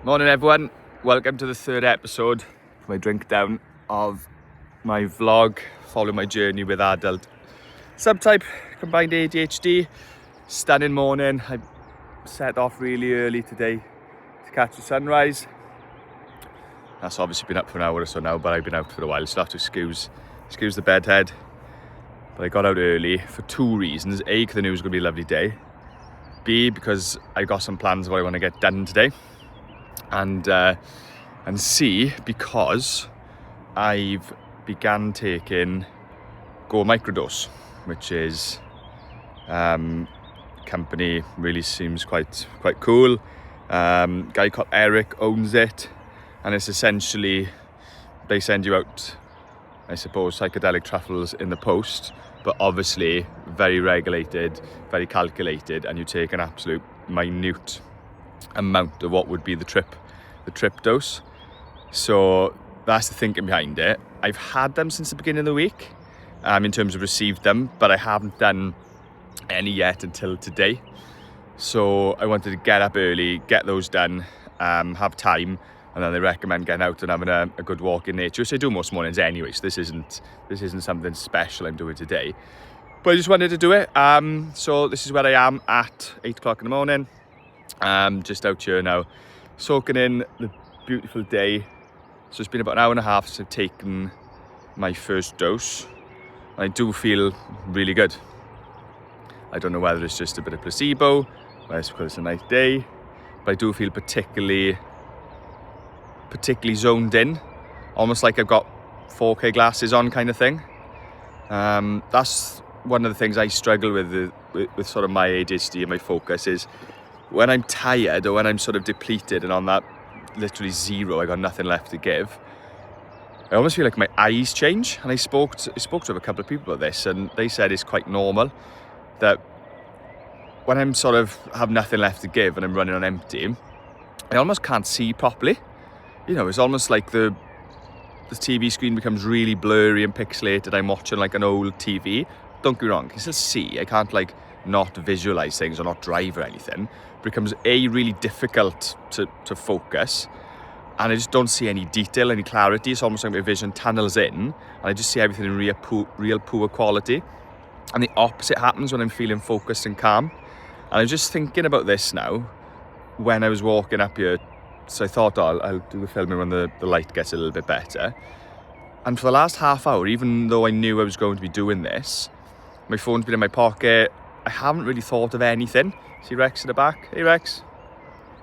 Morning everyone, welcome to the third episode of my drink down of my vlog following my journey with adult subtype combined ADHD. Stunning morning. I set off really early today to catch the sunrise. That's obviously been up for an hour or so now, but I've been out for a while, so I have to excuse the bedhead. But I got out early for two reasons. A, because I knew it was going to be a lovely day. B, because I got some plans of what I want to get done today. And C, because I've began taking Go Microdose, which is company really seems quite cool. Guy called Eric owns it, and it's essentially they send you out, I suppose, psychedelic truffles in the post, but obviously very regulated, very calculated, and you take an absolute minute amount of what would be the trip dose. So that's the thinking behind it. I've had them since the beginning of the week, in terms of received them, but I haven't done any yet until today. So I wanted to get up early, get those done, have time, and then they recommend getting out and having a good walk in nature, which I do most mornings anyway, so this isn't something special I'm doing today. But I just wanted to do it. So this is where I am at 8 o'clock in the morning. Just out here now, soaking in the beautiful day. So it's been about an hour and a half since I've taken my first dose. I do feel really good. I don't know whether it's just a bit of placebo, whether it's because it's a nice day, but I do feel particularly zoned in, almost like I've got 4K glasses on kind of thing. That's one of the things I struggle with sort of my ADHD and my focus is when I'm tired or when I'm sort of depleted and on that literally zero, I got nothing left to give, I almost feel like my eyes change. And I spoke to a couple of people about this, and they said it's quite normal that when I'm sort of have nothing left to give and I'm running on empty, I almost can't see properly. You know, it's almost like the TV screen becomes really blurry and pixelated. I'm watching like an old TV. Don't get me wrong, I can still see. I can't like not visualize things or not drive or anything. It becomes really difficult to focus, and I just don't see any detail, any clarity. It's almost like my vision tunnels in, and I just see everything in real poor quality. And the opposite happens when I'm feeling focused and calm. And I'm just thinking about this now when I was walking up here. So I thought, I'll do the filming when the light gets a little bit better. And for the last half hour, even though I knew I was going to be doing this, my phone's been in my pocket. I haven't really thought of anything. See Rex in the back? Hey Rex.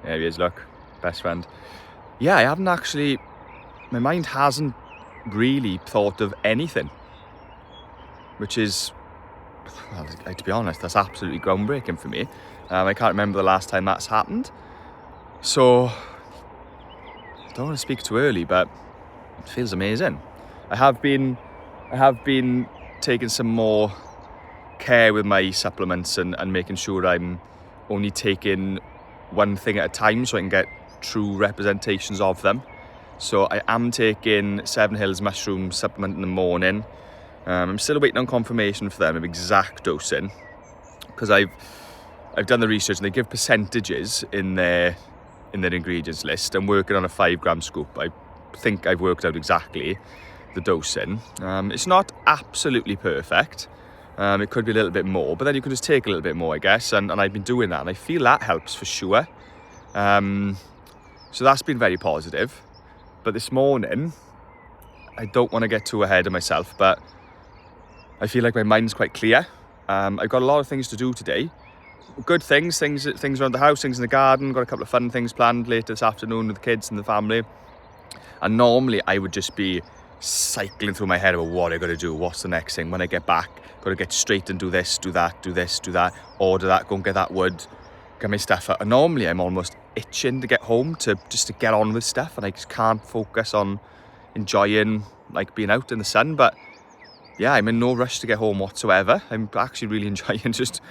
There he is, look. Best friend. Yeah, I haven't actually, my mind hasn't really thought of anything. Which is, well, to be honest, that's absolutely groundbreaking for me. I can't remember the last time that's happened. So, I don't want to speak too early, but it feels amazing. I have been taking some more care with my supplements and making sure I'm only taking one thing at a time so I can get true representations of them. So I am taking Seven Hills mushroom supplement in the morning. I'm still waiting on confirmation for them of exact dosing, because I've done the research and they give percentages in their ingredients list. I'm working on a 5-gram scoop. I think I've worked out exactly the dosing. It's not absolutely perfect. It could be a little bit more, but then you can just take a little bit more, I guess. And I've been doing that, and I feel that helps for sure. So that's been very positive. But this morning, I don't want to get too ahead of myself, but I feel like my mind's quite clear. I've got a lot of things to do today. Good things around the house, things in the garden. Got a couple of fun things planned later this afternoon with the kids and the family. And normally I would just be cycling through my head about what I got to do, what's the next thing when I get back. Got to get straight and do this, do that, order that, go and get that wood, get my stuff out. And normally I'm almost itching to get home to get on with stuff, and I just can't focus on enjoying like being out in the sun. But yeah, I'm in no rush to get home whatsoever. I'm actually really enjoying just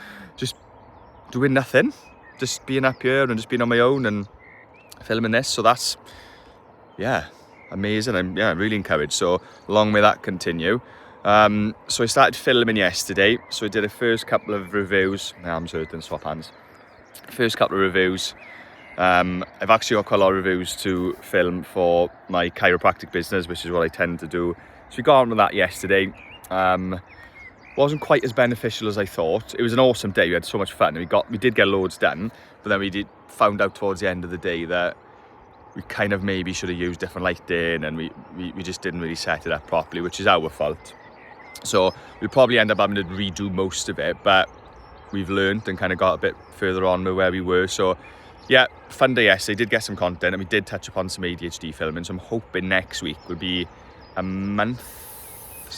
doing nothing, just being up here and just being on my own and filming this. So that's, yeah, amazing. I'm really encouraged. So long may that continue. So I started filming yesterday. So I did a first couple of reviews. My arm's hurting, swap hands. First couple of reviews. I've actually got quite a lot of reviews to film for my chiropractic business, which is what I tend to do. So we got on with that yesterday. Wasn't quite as beneficial as I thought. It was an awesome day. We had so much fun. We did get loads done, but then we found out towards the end of the day that we kind of maybe should have used different lighting, and we just didn't really set it up properly, which is our fault. So we'll probably end up having to redo most of it, but we've learned and kind of got a bit further on with where we were. So yeah, fun day yesterday. Did get some content, and we did touch upon some ADHD filming. So I'm hoping next week will be a month.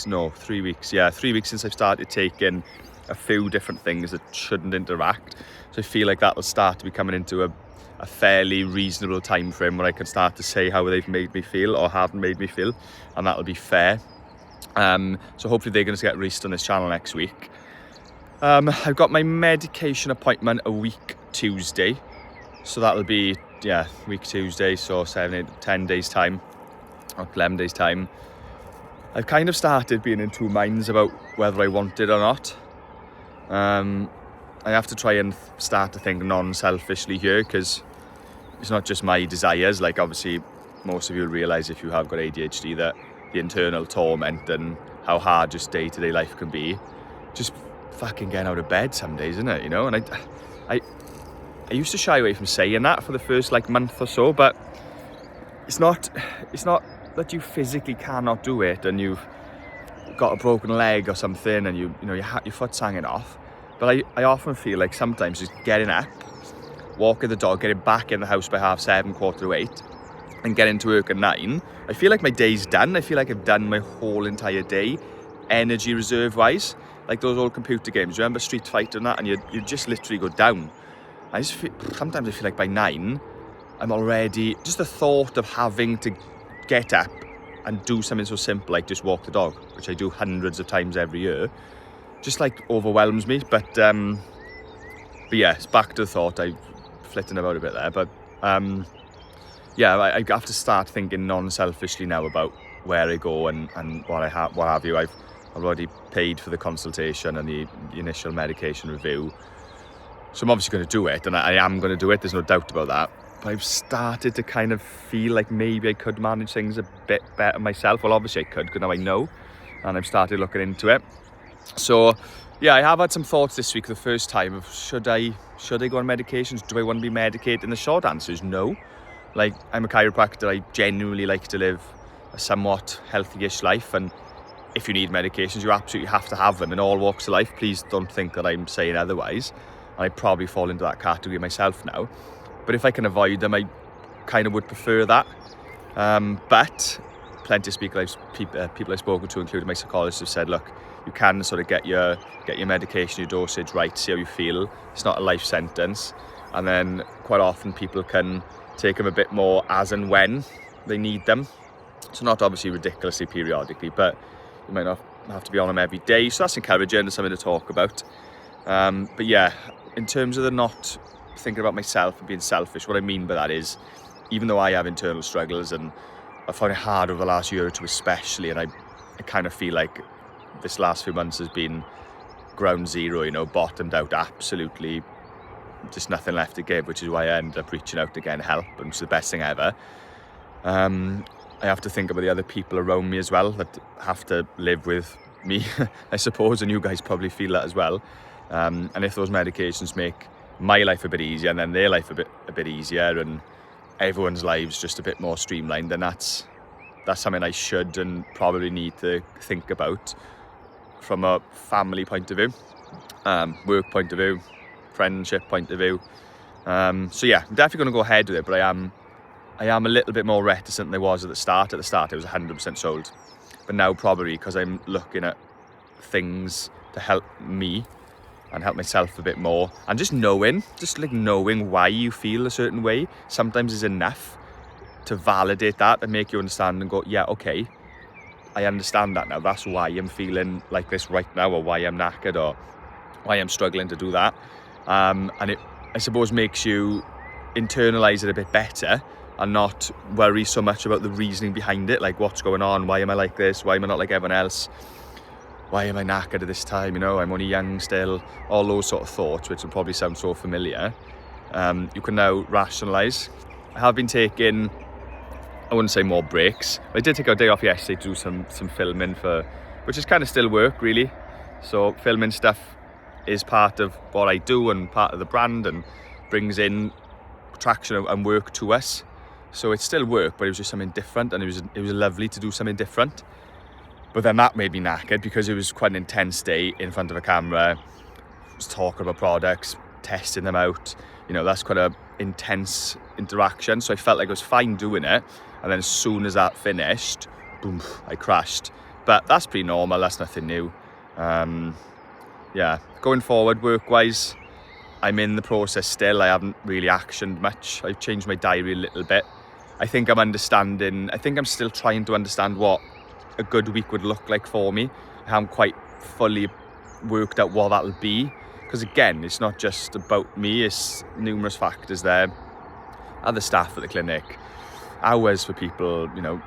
No, 3 weeks. Yeah, 3 weeks since I've started taking a few different things that shouldn't interact. So I feel like that will start to be coming into a fairly reasonable time frame where I can start to say how they've made me feel or haven't made me feel, and that'll be fair. So hopefully they're going to get released on this channel next week. I've got my medication appointment a week Tuesday, so that'll be week Tuesday, so 7, 8, 10 days time, or 11 days time. I've kind of started being in two minds about whether I want it or not. I have to try and start to think non-selfishly here, because it's not just my desires. Like, obviously most of you will realise if you have got ADHD that the internal torment and how hard just day-to-day life can be, just fucking getting out of bed some days, isn't it? You know, and I used to shy away from saying that for the first month or so, but it's not that you physically cannot do it and you've got a broken leg or something and your foot's hanging off. But I often feel like sometimes just getting up, walking the dog, getting back in the house by 7:30, 7:45, and getting to work at 9, I feel like my day's done. I feel like I've done my whole entire day, energy reserve wise. Like those old computer games, remember Street Fighter and that, and you just literally go down. Sometimes I feel like by 9, I'm already, just the thought of having to get up and do something so simple like just walk the dog, which I do hundreds of times every year, just overwhelms me. But yeah, it's back to the thought. I'm flitting about a bit there, but yeah, I have to start thinking non-selfishly now about where I go and what have you. I've already paid for the consultation and the initial medication review, so I'm obviously going to do it, and I am going to do it, there's no doubt about that. But I've started to kind of feel like maybe I could manage things a bit better myself. Well, obviously I could, because now I know, and I've started looking into it. So yeah, I have had some thoughts this week for the first time of should I go on medications? Do I want to be medicated? And the short answer is no. Like, I'm a chiropractor. I genuinely like to live a somewhat healthy-ish life, and if you need medications, you absolutely have to have them in all walks of life. Please don't think that I'm saying otherwise. I probably fall into that category myself now. But if I can avoid them, I kind of would prefer that. But plenty of people I've spoken to, including my psychologist, have said, look, you can sort of get your medication, your dosage right, see how you feel. It's not a life sentence. And then quite often people can take them a bit more as and when they need them. So not obviously ridiculously periodically, but you might not have to be on them every day. So that's encouraging, there's something to talk about. But yeah, in terms of the not thinking about myself and being selfish, what I mean by that is, even though I have internal struggles, and I found it hard over the last year or two especially, and I kind of feel like this last few months has been ground zero, bottomed out, absolutely just nothing left to give, which is why I ended up reaching out to get help, and it's the best thing ever. I have to think about the other people around me as well that have to live with me, I suppose, and you guys probably feel that as well. And if those medications make my life a bit easier, and then their life a bit easier, and everyone's lives just a bit more streamlined, then that's something I should and probably need to think about from a family point of view, work point of view, friendship point of view. So yeah, I'm definitely going to go ahead with it, but I am a little bit more reticent than I was at the start. At the start I was 100% sold, but now probably because I'm looking at things to help me and help myself a bit more, and just knowing why you feel a certain way sometimes is enough to validate that and make you understand and go, yeah, okay, I understand that now. That's why I'm feeling like this right now, or why I'm knackered, or why I'm struggling to do that. And it, I suppose, makes you internalize it a bit better and not worry so much about the reasoning behind it, like what's going on, why am I like this, why am I not like everyone else, why am I knackered at this time, I'm only young still, all those sort of thoughts, which will probably sound so familiar. you can now rationalise. I have been taking, I wouldn't say more breaks. I did take a day off yesterday to do some filming which is kind of still work really. So filming stuff is part of what I do and part of the brand and brings in traction and work to us. So it's still work, but it was just something different, and it was lovely to do something different. But then that made me knackered because it was quite an intense day in front of a camera. I was talking about products, testing them out. You know, that's quite an intense interaction. So I felt like I was fine doing it. And then as soon as that finished, boom, I crashed. But that's pretty normal. That's nothing new. Yeah, going forward, work-wise, I'm in the process still. I haven't really actioned much. I've changed my diary a little bit. I think I'm still trying to understand what a good week would look like for me. I haven't quite fully worked out what that'll be. Because again, it's not just about me, it's numerous factors there. Other staff at the clinic, hours for people, you know,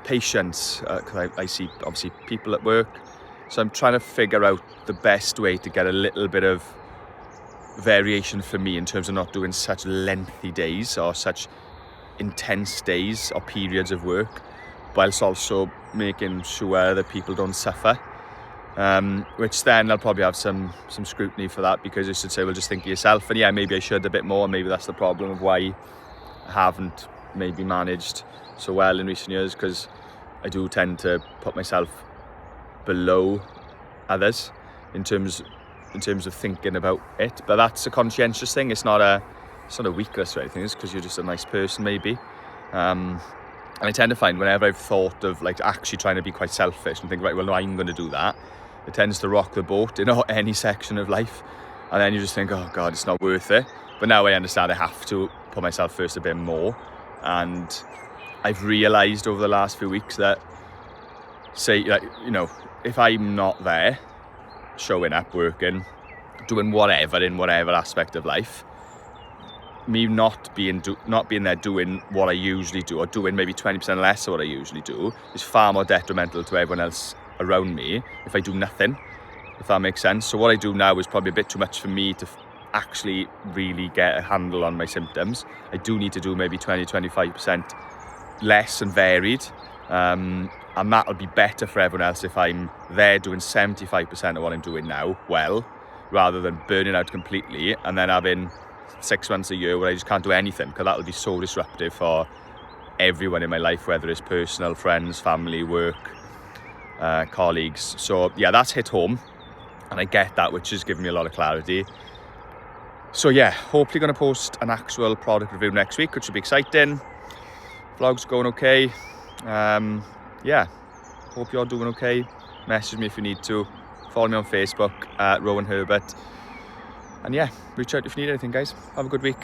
patients, because I see obviously people at work. So I'm trying to figure out the best way to get a little bit of variation for me in terms of not doing such lengthy days or such intense days or periods of work, whilst also making sure that people don't suffer. Which then I'll probably have some scrutiny for that, because I should say, well, just think of yourself. And yeah, maybe I should a bit more. Maybe that's the problem of why I haven't maybe managed so well in recent years, because I do tend to put myself below others in terms of thinking about it. But that's a conscientious thing. It's not a weakness or anything. It's because you're just a nice person maybe. And I tend to find whenever I've thought of like actually trying to be quite selfish and think, right, well, no, I'm going to do that, it tends to rock the boat in any section of life. And then you just think, oh God, it's not worth it. But now I understand I have to put myself first a bit more. And I've realised over the last few weeks that, say, like, you know, if I'm not there, showing up, working, doing whatever in whatever aspect of life, me not being there doing what I usually do, or doing maybe 20% less of what I usually do, is far more detrimental to everyone else around me if I do nothing, if that makes sense. So what I do now is probably a bit too much for me to actually really get a handle on my symptoms. I do need to do maybe 20-25% less and varied, and that'll be better for everyone else if I'm there doing 75% of what I'm doing now well, rather than burning out completely and then having 6 months a year where I just can't do anything, because that'll be so disruptive for everyone in my life, whether it's personal, friends, family, work, colleagues. So yeah, that's hit home, and I get that, which has given me a lot of clarity. So yeah, hopefully going to post an actual product review next week, which should be exciting. Vlog's going okay. Yeah, hope you're doing okay. Message me if you need to. Follow me on Facebook at Rowan Herbert. And yeah, reach out if you need anything, guys. Have a good week.